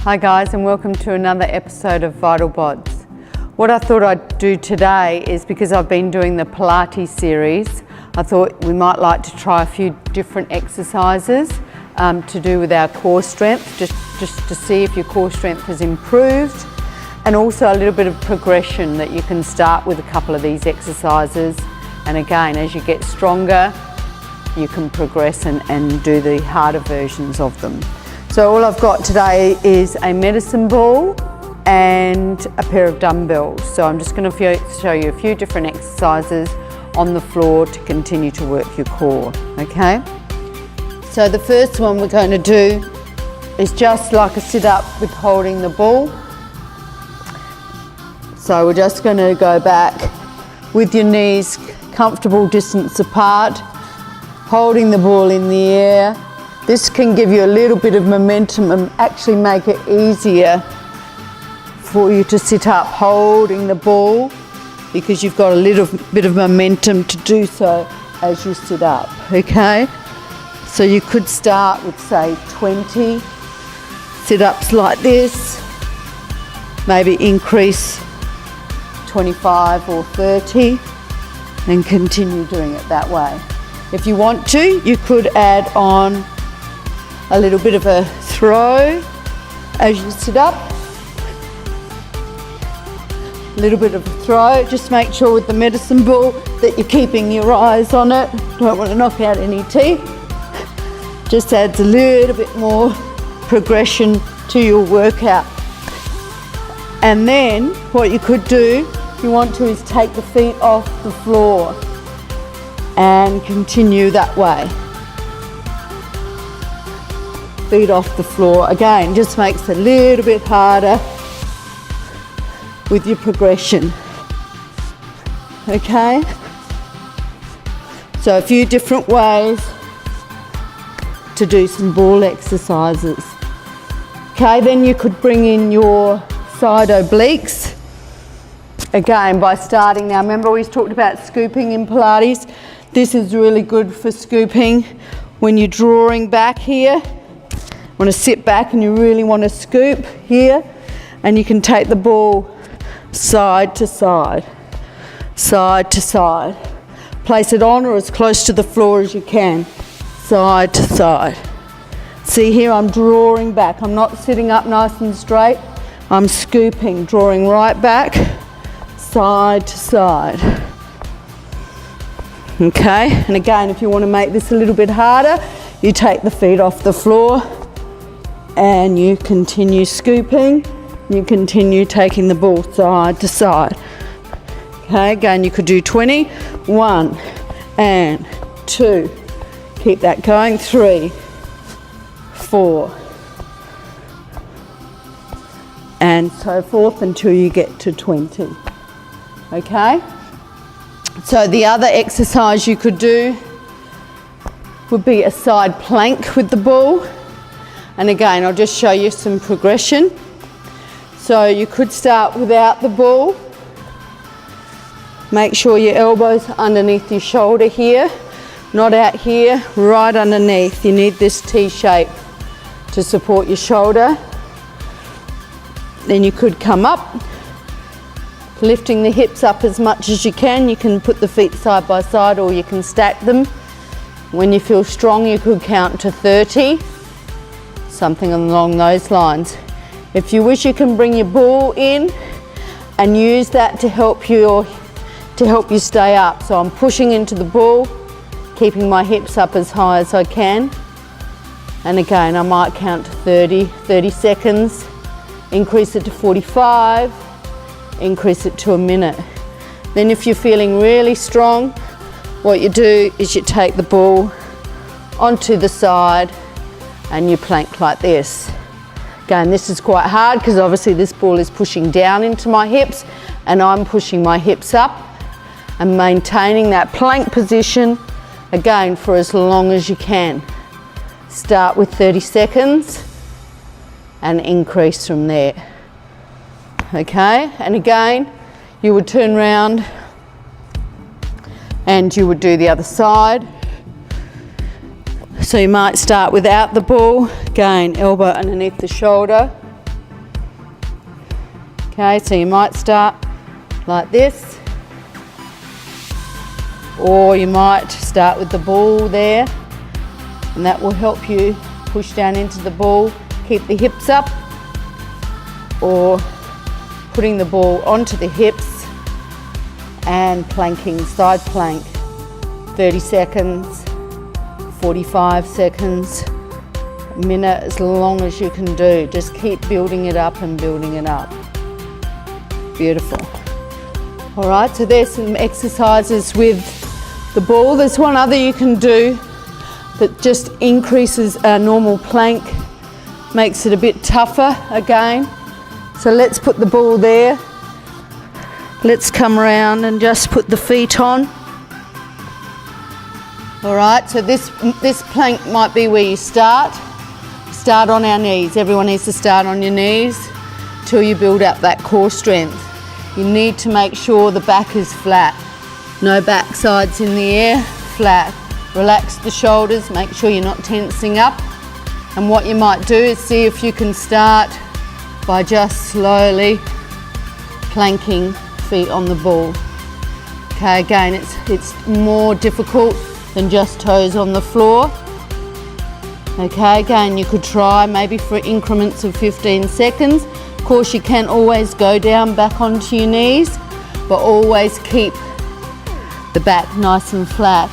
Hi guys, and welcome to another episode of Vital Bods. What I thought I'd do today is, because I've been doing the Pilates series, I thought we might like to try a few different exercises to do with our core strength, just to see if your core strength has improved, and also a little bit of progression that you can start with a couple of these exercises, and again, as you get stronger, you can progress and do the harder versions of them. So all I've got today is a medicine ball and a pair of dumbbells. So I'm just going to show you a few different exercises on the floor to continue to work your core, okay? So the first one we're going to do is just like a sit-up with holding the ball. So we're just going to go back with your knees comfortable distance apart, holding the ball in the air. This can give you a little bit of momentum and actually make it easier for you to sit up holding the ball, because you've got a little bit of momentum to do so as you sit up, okay? So you could start with, say, 20 sit-ups like this, maybe increase 25 or 30 and continue doing it that way. If you want to, you could add on a little bit of a throw as you sit up. A little bit of a throw. Just make sure with the medicine ball that you're keeping your eyes on it. Don't want to knock out any teeth. Just adds a little bit more progression to your workout. And then what you could do, if you want to, is take the feet off the floor and continue that way. Feet off the floor. Again, just makes it a little bit harder with your progression. Okay? So a few different ways to do some ball exercises. Okay, then you could bring in your side obliques. Again, by starting now, remember we talked about scooping in Pilates. This is really good for scooping when you're drawing back here. Want to sit back and you really want to scoop here, and you can take the ball side to side, side to side. Place it on or as close to the floor as you can, side to side. See here, I'm drawing back. I'm not sitting up nice and straight. I'm scooping, drawing right back, side to side. Okay, and again, if you want to make this a little bit harder, you take the feet off the floor and you continue scooping. You continue taking the ball side to side. Okay, again, you could do 20. 1 and 2. Keep that going. 3, 4, and so forth until you get to 20. Okay? So the other exercise you could do would be a side plank with the ball. And again, I'll just show you some progression. So you could start without the ball. Make sure your elbow's underneath your shoulder here, not out here, right underneath. You need this T shape to support your shoulder. Then you could come up, lifting the hips up as much as you can. You can put the feet side by side or you can stack them. When you feel strong, you could count to 30. Something along those lines. If you wish, you can bring your ball in and use that to help you stay up. So I'm pushing into the ball, keeping my hips up as high as I can. And again, I might count to 30 seconds, increase it to 45, increase it to a minute. Then if you're feeling really strong, what you do is you take the ball onto the side and you plank like this. Again, this is quite hard because obviously this ball is pushing down into my hips and I'm pushing my hips up and maintaining that plank position, again, for as long as you can. Start with 30 seconds and increase from there. Okay, and again, you would turn around and you would do the other side. So you might start without the ball, again, elbow underneath the shoulder, Okay, so you might start like this, or you might start with the ball there, and that will help you push down into the ball, keep the hips up, or putting the ball onto the hips and planking, side plank, 30 seconds, 45 seconds, a minute, as long as you can do. Just keep building it up and building it up. Beautiful. All right, so there's some exercises with the ball. There's one other you can do that just increases our normal plank, makes it a bit tougher again. So let's put the ball there. Let's come around and just put the feet on. All right, so this plank might be where you start. Start on our knees. Everyone needs to start on your knees till you build up that core strength. You need to make sure the back is flat. No back sides in the air, flat. Relax the shoulders, make sure you're not tensing up. And what you might do is see if you can start by just slowly planking feet on the ball. Okay, again, it's more difficult than just toes on the floor. Okay, again, you could try maybe for increments of 15 seconds. Of course, you can always go down back onto your knees, but always keep the back nice and flat.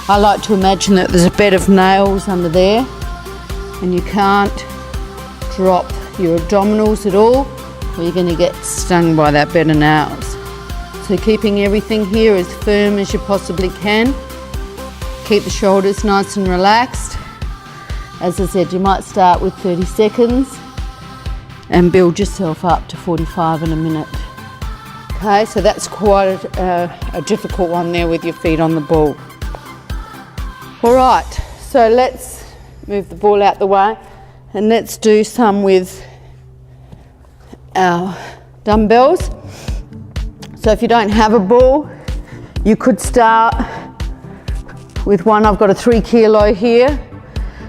I like to imagine that there's a bed of nails under there and you can't drop your abdominals at all, or you're going to get stung by that bed of nails. So keeping everything here as firm as you possibly can. Keep the shoulders nice and relaxed. As I said, you might start with 30 seconds and build yourself up to 45 in a minute. Okay, so that's quite a difficult one there with your feet on the ball. All right, so let's move the ball out the way and let's do some with our dumbbells. So if you don't have a ball, you could start with one. I've got a 3 kilo here.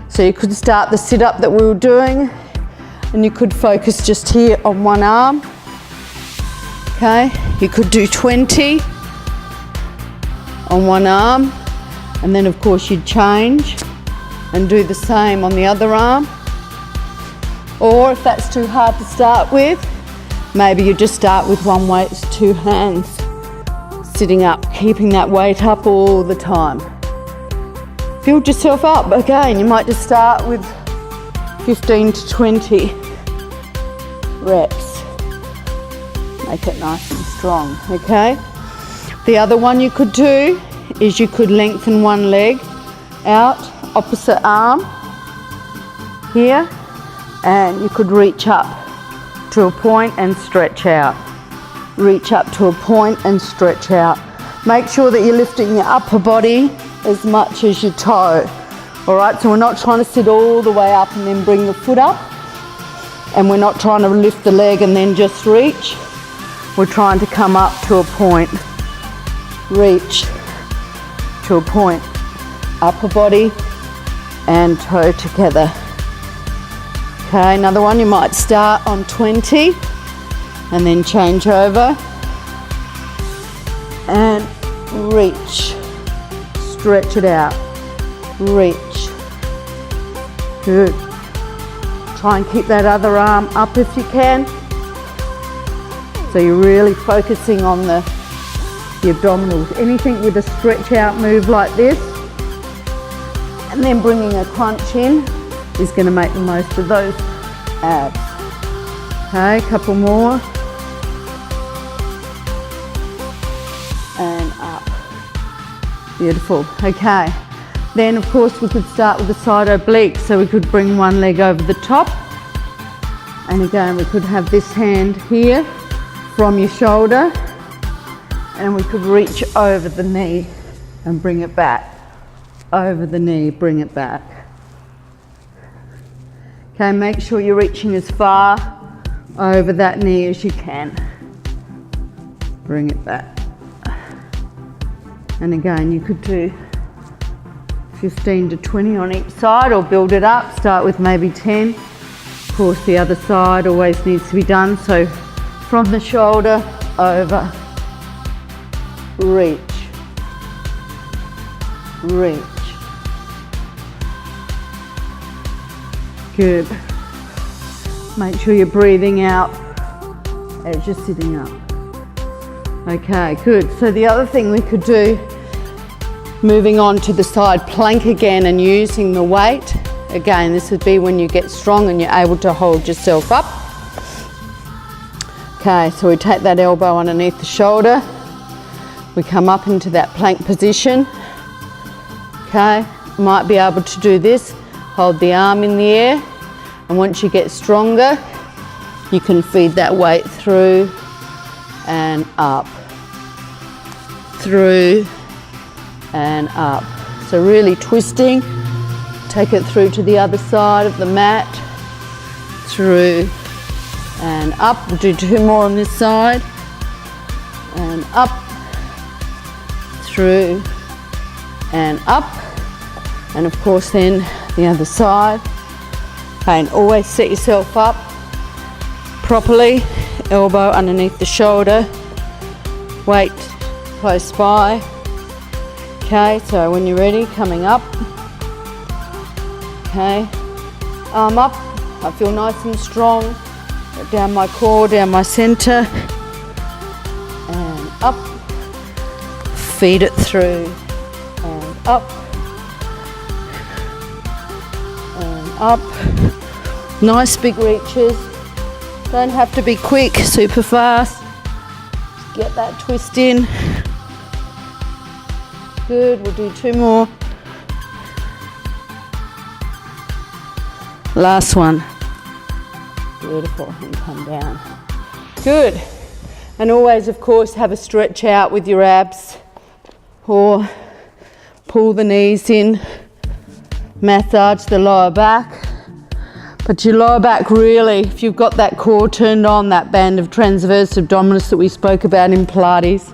So you could start the sit-up that we were doing, and you could focus just here on one arm. Okay, you could do 20 on one arm, and then of course you'd change and do the same on the other arm. Or if that's too hard to start with, maybe you just start with one weight, 2 hands, sitting up, keeping that weight up all the time. Build yourself up. Again, you might just start with 15 to 20 reps. Make it nice and strong, okay? The other one you could do is you could lengthen one leg out, opposite arm here, and you could reach up to a point and stretch out. Reach up to a point and stretch out. Make sure that you're lifting your upper body as much as your toe. All right, so we're not trying to sit all the way up and then bring the foot up, and we're not trying to lift the leg and then just reach. We're trying to come up to a point, reach to a point, upper body and toe together. Okay, another one, you might start on 20 and then change over and reach. Stretch it out, reach. Good. Try and keep that other arm up if you can. So you're really focusing on the abdominals. Anything with a stretch out move like this, and then bringing a crunch in is going to make the most of those abs. Okay, a couple more. And up. Beautiful. Okay, then of course we could start with the side oblique, so we could bring one leg over the top, and again we could have this hand here from your shoulder, and we could reach over the knee and bring it back. Over the knee, bring it back. Okay, make sure you're reaching as far over that knee as you can. Bring it back. And again, you could do 15 to 20 on each side, or build it up. Start with maybe 10. Of course, the other side always needs to be done, so from the shoulder over, reach, reach. Good. Make sure you're breathing out as you're sitting up. Okay, good. So the other thing we could do, moving on to the side plank again and using the weight. Again, this would be when you get strong and you're able to hold yourself up. Okay, so we take that elbow underneath the shoulder. We come up into that plank position. Okay, might be able to do this. Hold the arm in the air, and once you get stronger, you can feed that weight through and up, through and up. So really twisting, take it through to the other side of the mat, through and up. We'll do 2 more on this side, and up, through and up, and of course then the other side. Okay, and always set yourself up properly, elbow underneath the shoulder, weight close by. Okay, so when you're ready, coming up. Okay, arm up, I feel nice and strong, down my core, down my center, and up, feed it through, and up, and up. Nice big reaches, don't have to be quick, super fast, just get that twist in. Good, we'll do 2 more. Last one. Beautiful, and come down. Good. And always, of course, have a stretch out with your abs, or pull the knees in, massage the lower back. But your lower back really, if you've got that core turned on, that band of transverse abdominis that we spoke about in Pilates,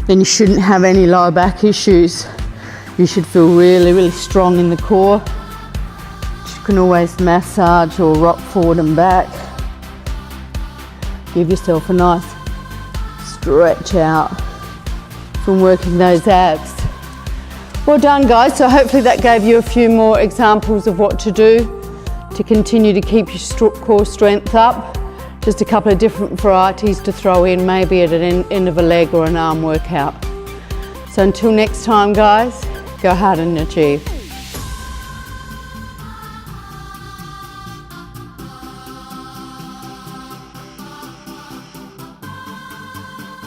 then you shouldn't have any lower back issues. You should feel really, really strong in the core. You can always massage or rock forward and back. Give yourself a nice stretch out from working those abs. Well done, guys. So hopefully that gave you a few more examples of what to do to continue to keep your core strength up. Just a couple of different varieties to throw in, maybe at an end of a leg or an arm workout. So until next time, guys, go hard and achieve.